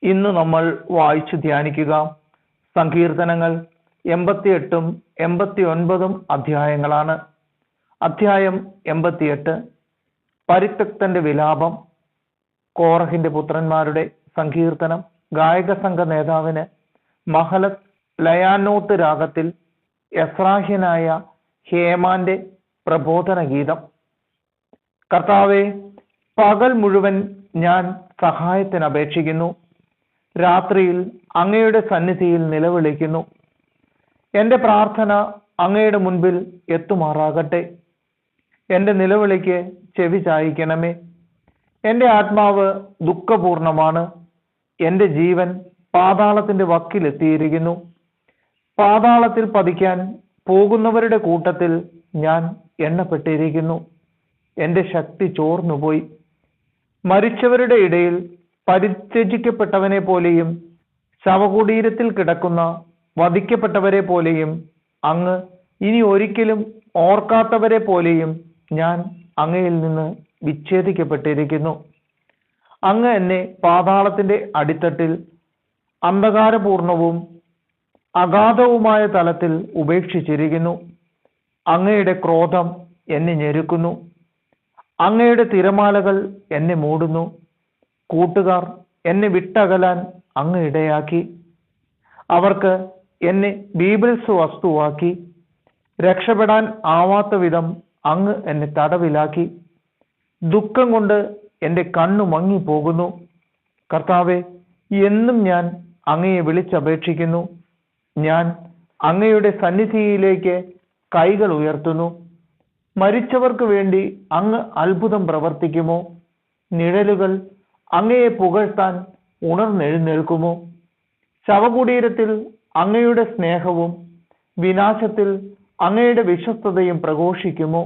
ഇന്ന് നമ്മൾ വായിച്ചു ധ്യാനിക്കുക സങ്കീർത്തനങ്ങൾ 88 89 അധ്യായങ്ങളാണ്. അധ്യായം 88 പരിത്യക്തന്റെ വിലാപം. കോറഹിന്റെ പുത്രന്മാരുടെ സങ്കീർത്തനം. ഗായക സംഘ നേതാവിന് മഹലത്ത് ലയാനോത്ത് രാഗത്തിൽ എസ്രാഹ്യനായ ഹേമാന്റെ പ്രബോധന ഗീതം. കർത്താവേ, പകൽ മുഴുവൻ ഞാൻ സഹായത്തിന് അപേക്ഷിക്കുന്നു, രാത്രിയിൽ അങ്ങയുടെ സന്നിധിയിൽ നിലവിളിക്കുന്നു. എൻ്റെ പ്രാർത്ഥന അങ്ങയുടെ മുൻപിൽ എത്തുമാറാകട്ടെ. എൻ്റെ നിലവിളിക്ക് ചെവി ചായിക്കണമേ. എൻ്റെ ആത്മാവ് ദുഃഖപൂർണമാണ്, എൻ്റെ ജീവൻ പാതാളത്തിൻ്റെ വക്കിലെത്തിയിരിക്കുന്നു. പാതാളത്തിൽ പതിക്കാൻ പോകുന്നവരുടെ കൂട്ടത്തിൽ ഞാൻ എണ്ണപ്പെട്ടിരിക്കുന്നു. എൻ്റെ ശക്തി ചോർന്നുപോയി. മരിച്ചവരുടെ ഇടയിൽ പരിത്യജിക്കപ്പെട്ടവനെ പോലെയും ശവകുടീരത്തിൽ കിടക്കുന്ന വധിക്കപ്പെട്ടവരെ പോലെയും അങ്ങ് ഇനി ഒരിക്കലും ഓർക്കാത്തവരെ പോലെയും ഞാൻ അങ്ങയിൽ നിന്ന് വിച്ഛേദിക്കപ്പെട്ടിരിക്കുന്നു. അങ്ങ് എന്നെ പാതാളത്തിന്റെ അടിത്തട്ടിൽ അന്ധകാരപൂർണവും അഗാധവുമായ തലത്തിൽ ഉപേക്ഷിച്ചിരിക്കുന്നു. അങ്ങയുടെ ക്രോധം എന്നെ ഞെരുക്കുന്നു. അങ്ങയുടെ തിരമാലകൾ എന്നെ മൂടുന്നു. കൂട്ടുകാർ എന്നെ വിട്ടകലാൻ അങ്ങ് ഇടയാക്കി. അവർക്ക് എന്നെ ബീബിൾസ് വസ്തുവാക്കി. രക്ഷപ്പെടാൻ ആവാത്ത വിധം അങ്ങ് എന്നെ തടവിലാക്കി. ദുഃഖം കൊണ്ട് എൻ്റെ കണ്ണു മങ്ങിപ്പോകുന്നു. കർത്താവെ, എന്നും ഞാൻ അങ്ങയെ വിളിച്ചപേക്ഷിക്കുന്നു. ഞാൻ അങ്ങയുടെ സന്നിധിയിലേക്ക് കൈകൾ ഉയർത്തുന്നു. മരിച്ചവർക്ക് വേണ്ടി അങ്ങ് അത്ഭുതം പ്രവർത്തിക്കുമോ? നിഴലുകൾ അങ്ങയെ പുകഴ്ത്താൻ ഉണർന്നെഴുന്നേൽക്കുമോ? ശവകുടീരത്തിൽ അങ്ങയുടെ സ്നേഹവും വിനാശത്തിൽ അങ്ങയുടെ വിശ്വസ്തതയും പ്രഘോഷിക്കുമോ?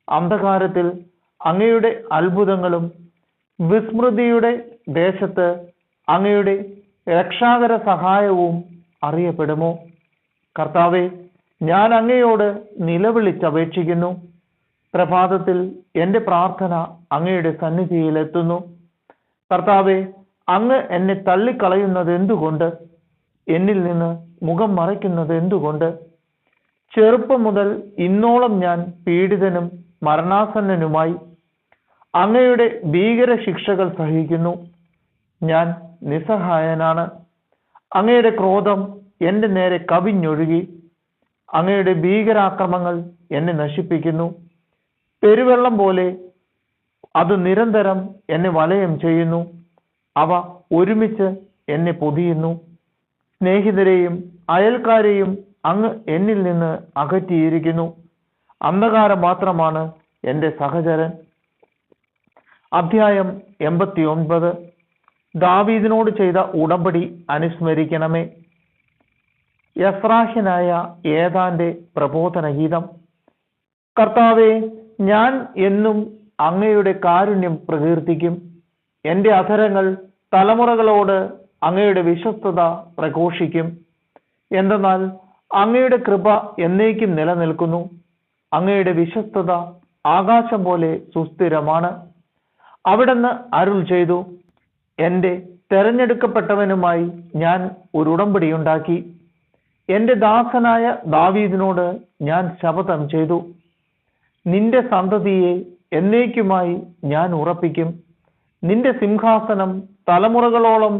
അന്ധകാരത്തിൽ അങ്ങയുടെ അത്ഭുതങ്ങളും വിസ്മൃതിയുടെ ദേശത്ത് അങ്ങയുടെ രക്ഷാകര സഹായവും അറിയപ്പെടുമോ? കർത്താവെ, ഞാൻ അങ്ങയോട് നിലവിളിച്ചപേക്ഷിക്കുന്നു. പ്രഭാതത്തിൽ എൻ്റെ പ്രാർത്ഥന അങ്ങയുടെ സന്നിധിയിലെത്തുന്നു. കർത്താവെ, അങ്ങ് എന്നെ തള്ളിക്കളയുന്നത് എന്തുകൊണ്ട്? എന്നിൽ നിന്ന് മുഖം മറയ്ക്കുന്നത് എന്തുകൊണ്ട്? ചെറുപ്പം മുതൽ ഇന്നോളം ഞാൻ പീഡിതനും മരണാസന്നനുമായി അങ്ങയുടെ ഭീകര ശിക്ഷകൾ സഹിക്കുന്നു. ഞാൻ നിസ്സഹായനാണ്. അങ്ങയുടെ ക്രോധം എൻ്റെ നേരെ കവിഞ്ഞൊഴുകി. അങ്ങയുടെ ഭീകരാക്രമങ്ങൾ എന്നെ നശിപ്പിക്കുന്നു. പെരുവെള്ളം പോലെ അത് നിരന്തരം എന്നെ വലയം ചെയ്യുന്നു. അവ ഒരുമിച്ച് എന്നെ പൊതിയുന്നു. സ്നേഹിതരെയും അയൽക്കാരെയും അങ്ങ് എന്നിൽ നിന്ന് അകറ്റിയിരിക്കുന്നു. അന്ധകാരം മാത്രമാണ് എൻ്റെ സഹചരൻ. അധ്യായം 89 ദാവീദിനോട് ചെയ്ത ഉടമ്പടി അനുസ്മരിക്കണമേ. എസ്രാഹ്യനായ ഏതാന്റെ പ്രബോധന ഗീതം. കർത്താവെ, ഞാൻ എന്നും അങ്ങയുടെ കാരുണ്യം പ്രകീർത്തിക്കും. എൻ്റെ അധരങ്ങൾ തലമുറകളോട് അങ്ങയുടെ വിശ്വസ്തത പ്രഘോഷിക്കും. എന്തെന്നാൽ അങ്ങയുടെ കൃപ എന്നേക്കും നിലനിൽക്കുന്നു. അങ്ങയുടെ വിശ്വസ്തത ആകാശം പോലെ സുസ്ഥിരമാണ്. അവിടുന്ന് അരുൾ ചെയ്തു, എൻ്റെ തെരഞ്ഞെടുക്കപ്പെട്ടവനുമായി ഞാൻ ഒരു ഉടമ്പടിയുണ്ടാക്കി. എൻ്റെ ദാസനായ ദാവീദിനോട് ഞാൻ ശപഥം ചെയ്തു. നിന്റെ സന്തതിയെ എന്നേക്കുമായി ഞാൻ ഉറപ്പിക്കും. നിന്റെ സിംഹാസനം തലമുറകളോളം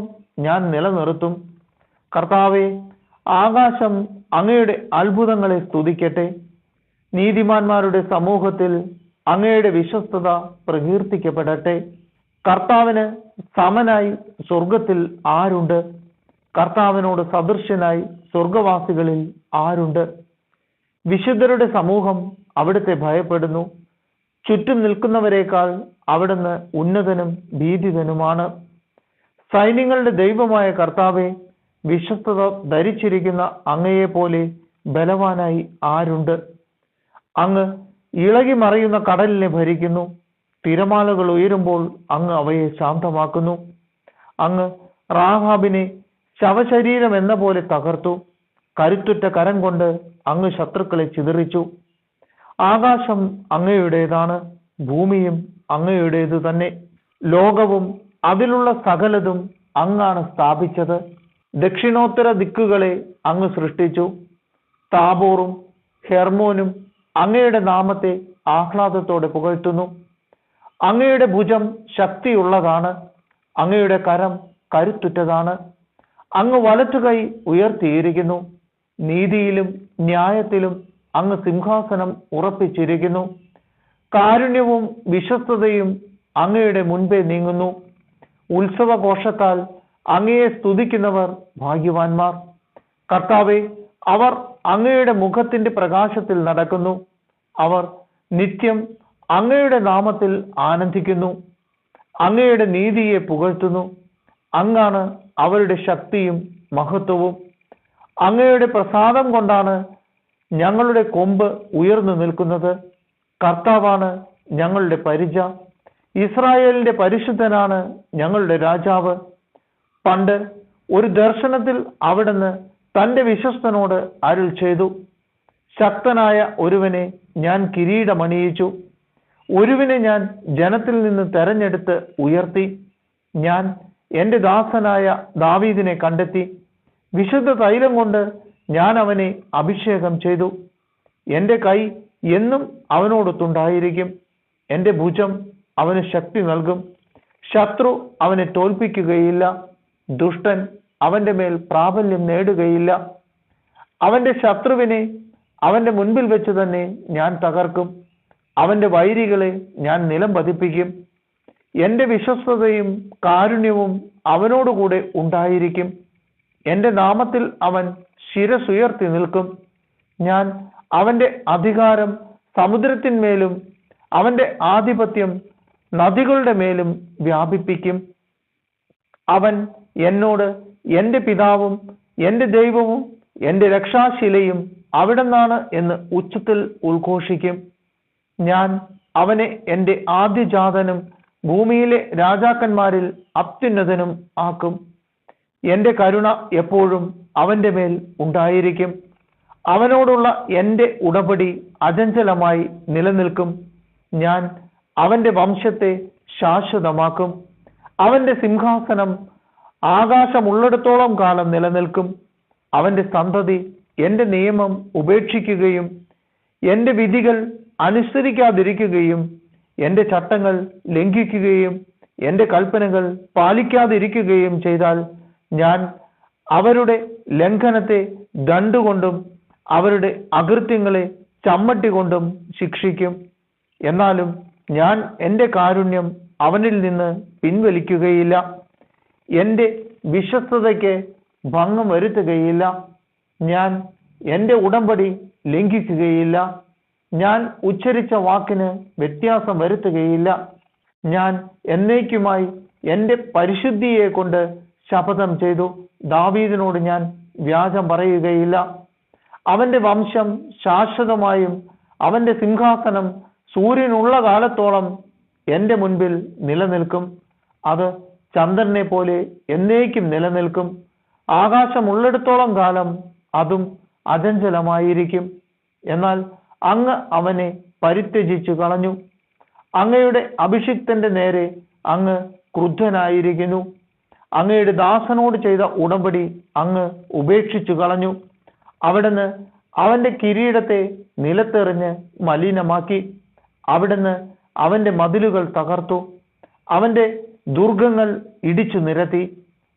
ഞാൻ നിലനിർത്തും. കർത്താവെ, ആകാശം അങ്ങയുടെ അത്ഭുതങ്ങളെ സ്തുതിക്കട്ടെ. നീതിമാന്മാരുടെ സമൂഹത്തിൽ അങ്ങയുടെ വിശ്വസ്തത പ്രകീർത്തിക്കപ്പെടട്ടെ. കർത്താവിന് സമനായി സ്വർഗത്തിൽ ആരുണ്ട്? കർത്താവിനോട് സദൃശ്യനായി സ്വർഗവാസികളിൽ ആരുണ്ട്? വിശുദ്ധരുടെ സമൂഹം അവിടുത്തെ ഭയപ്പെടുന്നു. ചുറ്റും നിൽക്കുന്നവരെക്കാൾ അവിടുന്ന് ഉന്നതനും ഭീതിതനുമാണ്. സൈന്യങ്ങളുടെ ദൈവമായ കർത്താവെ, വിശ്വസ്തത ധരിച്ചിരിക്കുന്ന അങ്ങയെ പോലെ ബലവാനായി ആരുണ്ട്? അങ്ങ് ഇളകി മറിയുന്ന കടലിനെ ഭരിക്കുന്നു. തിരമാലകൾ ഉയരുമ്പോൾ അങ്ങ് അവയെ ശാന്തമാക്കുന്നു. അങ്ങ് റാഹാബിനെ ശവശരീരം എന്ന പോലെ തകർത്തു. കരുത്തുറ്റ കരം കൊണ്ട് അങ്ങ് ശത്രുക്കളെ ചിതറിച്ചു. ആകാശം അങ്ങയുടേതാണ്, ഭൂമിയും അങ്ങയുടേതു തന്നെ. ലോകവും അതിലുള്ള സകലതും അങ്ങാണ് സ്ഥാപിച്ചത്. ദക്ഷിണോത്തര ദിക്കുകളെ അങ്ങ് സൃഷ്ടിച്ചു. താബോറും ഹെർമോനും അങ്ങയുടെ നാമത്തെ ആഹ്ലാദത്തോടെ പുകഴ്ത്തുന്നു. അങ്ങയുടെ ഭുജം ശക്തിയുള്ളതാണ്, അങ്ങയുടെ കരം കരുത്തുറ്റതാണ്. അങ്ങ് വലത്തുകൈ ഉയർത്തിയിരിക്കുന്നു. നീതിയിലും ന്യായത്തിലും അങ്ങ് സിംഹാസനം ഉറപ്പിച്ചിരിക്കുന്നു. കാരുണ്യവും വിശ്വസ്തതയും അങ്ങയുടെ മുൻപേ നീങ്ങുന്നു. ഉത്സവഘോഷത്താൽ അങ്ങയെ സ്തുതിക്കുന്നവർ ഭാഗ്യവാന്മാർ. കർത്താവെ, അവർ അങ്ങയുടെ മുഖത്തിന്റെ പ്രകാശത്തിൽ നടക്കുന്നു. അവർ നിത്യം അങ്ങയുടെ നാമത്തിൽ ആനന്ദിക്കുന്നു. അങ്ങയുടെ നീതിയെ പുകഴ്ത്തുന്നു. അങ്ങാണ് അവരുടെ ശക്തിയും മഹത്വവും. അങ്ങയുടെ പ്രസാദം കൊണ്ടാണ് ഞങ്ങളുടെ കൊമ്പ് ഉയർന്നു നിൽക്കുന്നത്. കർത്താവാണ് ഞങ്ങളുടെ പരിച. ഇസ്രായേലിന്റെ പരിശുദ്ധനാണ് ഞങ്ങളുടെ രാജാവ്. പണ്ട് ഒരു ദർശനത്തിൽ അവിടുന്ന് തന്റെ വിശ്വസ്തനോട് അരുൾ ചെയ്തു, ശക്തനായ ഒരുവനെ ഞാൻ കിരീടമണിയിച്ചു. ഒരുവിനെ ഞാൻ ജനത്തിൽ നിന്ന് തെരഞ്ഞെടുത്ത് ഉയർത്തി. ഞാൻ എൻ്റെ ദാസനായ ദാവീദിനെ കണ്ടെത്തി. വിശുദ്ധ തൈലം കൊണ്ട് ഞാൻ അവനെ അഭിഷേകം ചെയ്തു. എൻ്റെ കൈ എന്നും അവനോടൊത്തുണ്ടായിരിക്കും. എൻ്റെ ഭുജം അവന് ശക്തി നൽകും. ശത്രു അവനെ തോൽപ്പിക്കുകയില്ല. ദുഷ്ടൻ അവന്റെ മേൽ പ്രാബല്യം നേടുകയില്ല. അവന്റെ ശത്രുവിനെ അവന്റെ മുൻപിൽ വെച്ച് തന്നെ ഞാൻ തകർക്കും. അവന്റെ വൈരികളെ ഞാൻ നിലം പതിപ്പിക്കും. എൻ്റെ വിശ്വസ്തതയും കാരുണ്യവും അവനോടുകൂടെ ഉണ്ടായിരിക്കും. എൻ്റെ നാമത്തിൽ അവൻ ശിരസുയർത്തി നിൽക്കും. ഞാൻ അവന്റെ അധികാരം സമുദ്രത്തിന്മേലും അവന്റെ ആധിപത്യം നദികളുടെ മേലും വ്യാപിപ്പിക്കും. അവൻ എന്നോട്, എൻ്റെ പിതാവും എൻ്റെ ദൈവവും എൻ്റെ രക്ഷാശിലയും അവിടുന്നാണ് എന്ന് ഉച്ചത്തിൽ ഉദ്ഘോഷിക്കും. ഞാൻ അവനെ എൻ്റെ ആദ്യജാതനും ഭൂമിയിലെ രാജാക്കന്മാരിൽ അത്യുന്നതനും ആക്കും. എൻ്റെ കരുണ എപ്പോഴും അവന്റെ മേൽ ഉണ്ടായിരിക്കും. അവനോടുള്ള എൻ്റെ ഉടമ്പടി അചഞ്ചലമായി നിലനിൽക്കും. ഞാൻ അവന്റെ വംശത്തെ ശാശ്വതമാക്കും. അവന്റെ സിംഹാസനം ആകാശമുള്ളിടത്തോളം കാലം നിലനിൽക്കും. അവന്റെ സന്തതി എൻ്റെ നിയമം ഉപേക്ഷിക്കുകയും എൻ്റെ വിധികൾ അനുസരിക്കാതിരിക്കുകയും എൻ്റെ ചട്ടങ്ങൾ ലംഘിക്കുകയും എൻ്റെ കൽപ്പനകൾ പാലിക്കാതിരിക്കുകയും ചെയ്താൽ ഞാൻ അവരുടെ ലംഘനത്തെ ദണ്ഡുകൊണ്ടും അവരുടെ അകൃത്യങ്ങളെ ചമ്മട്ടി കൊണ്ടും ശിക്ഷിക്കും. എന്നാലും ഞാൻ എൻ്റെ കാരുണ്യം അവനിൽ നിന്ന് പിൻവലിക്കുകയില്ല. എൻ്റെ വിശ്വസ്തതയ്ക്ക് ഭംഗം വരുത്തുകയില്ല. ഞാൻ എൻ്റെ ഉടമ്പടി ലംഘിക്കുകയില്ല. ഞാൻ ഉച്ചരിച്ച വാക്കിന് വ്യത്യാസം വരുത്തുകയില്ല. ഞാൻ എന്നേക്കുമായി എൻ്റെ പരിശുദ്ധിയെ കൊണ്ട് ശപഥം ചെയ്തു. ദാവീദിനോട് ഞാൻ വ്യാജം പറയുകയില്ല. അവന്റെ വംശം ശാശ്വതമായും അവന്റെ സിംഹാസനം സൂര്യനുള്ള കാലത്തോളം എൻ്റെ മുൻപിൽ നിലനിൽക്കും. അത് ചന്ദ്രനെ പോലെ എന്നേക്കും നിലനിൽക്കും. ആകാശമുള്ളിടത്തോളം കാലം അതും അചഞ്ചലമായിരിക്കും. എന്നാൽ അങ്ങ് അവനെ പരിത്യജിച്ചു കളഞ്ഞു. അങ്ങയുടെ അഭിഷിക്തന്റെ നേരെ അങ്ങ് ക്രുദ്ധനായിരിക്കുന്നു. അങ്ങയുടെ ദാസനോട് ചെയ്ത ഉടമ്പടി അങ്ങ് ഉപേക്ഷിച്ചു കളഞ്ഞു. അവിടുന്ന് അവന്റെ കിരീടത്തെ നിലത്തെറിഞ്ഞ് മലിനമാക്കി. അവിടുന്ന് അവന്റെ മതിലുകൾ തകർത്തു. അവന്റെ ദുർഗങ്ങൾ ഇടിച്ചു നിരത്തി.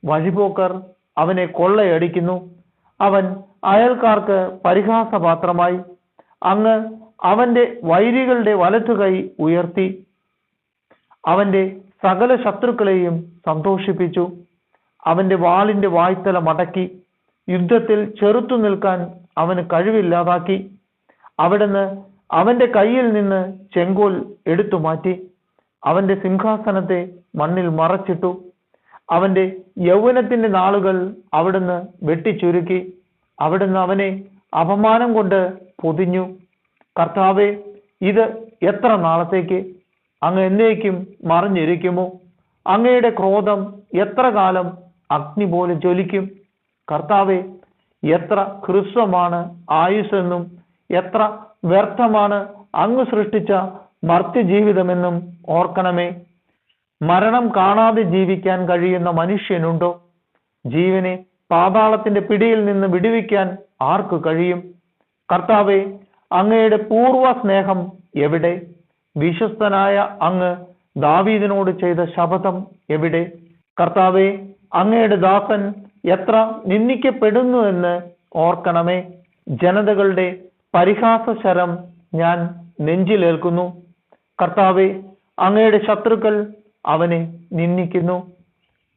വഴിപോക്കർ അവനെ കൊള്ളയടിക്കുന്നു. അവൻ അയൽക്കാർക്ക് പരിഹാസപാത്രമായി. അങ്ങ് അവന്റെ വൈരികളുടെ വലത്തുകൈ ഉയർത്തി. അവന്റെ സകല ശത്രുക്കളെയും സന്തോഷിപ്പിച്ചു. അവന്റെ വാളിന്റെ വായ്ത്തല മടക്കി. യുദ്ധത്തിൽ ചെറുത്തു നിൽക്കാൻ അവന് കഴിവില്ലാതാക്കി. അവിടുന്ന് അവന്റെ കയ്യിൽ നിന്ന് ചെങ്കോൽ എടുത്തു മാറ്റി. അവന്റെ സിംഹാസനത്തെ മണ്ണിൽ മറച്ചിട്ടു. അവന്റെ യൗവനത്തിന്റെ നാളുകൾ അവിടുന്ന് വെട്ടിച്ചുരുക്കി. അവിടുന്ന് അവനെ അപമാനം കൊണ്ട് പൊതിഞ്ഞു. കർത്താവേ, ഇത് എത്ര നാളത്തേക്ക്? അങ്ങ് എന്നേക്കും മറഞ്ഞിരിക്കുമോ? അങ്ങയുടെ ക്രോധം എത്ര കാലം അഗ്നി പോലെ ജ്വലിക്കും? കർത്താവെ, എത്ര ഹ്രസ്വമാണ് ആയുസ്സെന്നും എത്ര വ്യർത്ഥമാണ് അങ്ങ് സൃഷ്ടിച്ച മർത്യജീവിതമെന്നും ഓർക്കണമേ. മരണം കാണാതെ ജീവിക്കാൻ കഴിയുന്ന മനുഷ്യനുണ്ടോ? ജീവനെ പാതാളത്തിന്റെ പിടിയിൽ നിന്ന് വിടുവിക്കാൻ ആർക്ക് കഴിയും? കർത്താവെ, അങ്ങയുടെ പൂർവ്വ സ്നേഹം എവിടെ? വിശ്വസ്തനായ അങ്ങ് ദാവീദിനോട് ചെയ്ത ശപഥം എവിടെ? കർത്താവെ, അങ്ങയുടെ ദാസൻ എത്ര നിന്ദിക്കപ്പെടുന്നു എന്ന് ഓർക്കണമേ. ജനതകളുടെ പരിഹാസശരം ഞാൻ നെഞ്ചിലേൽക്കുന്നു. കർത്താവെ, അങ്ങയുടെ ശത്രുക്കൾ അവനെ നിന്ദിക്കുന്നു.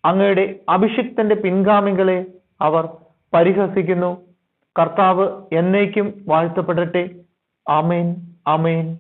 അങ്ങയുടെ അഭിഷിക്തന്റെ പിൻഗാമികളെ അവർ പരിഹസിക്കുന്നു. കർത്താവ് എന്നേക്കും വാഴ്ത്തപ്പെടട്ടെ. ആമേൻ, ആമേൻ.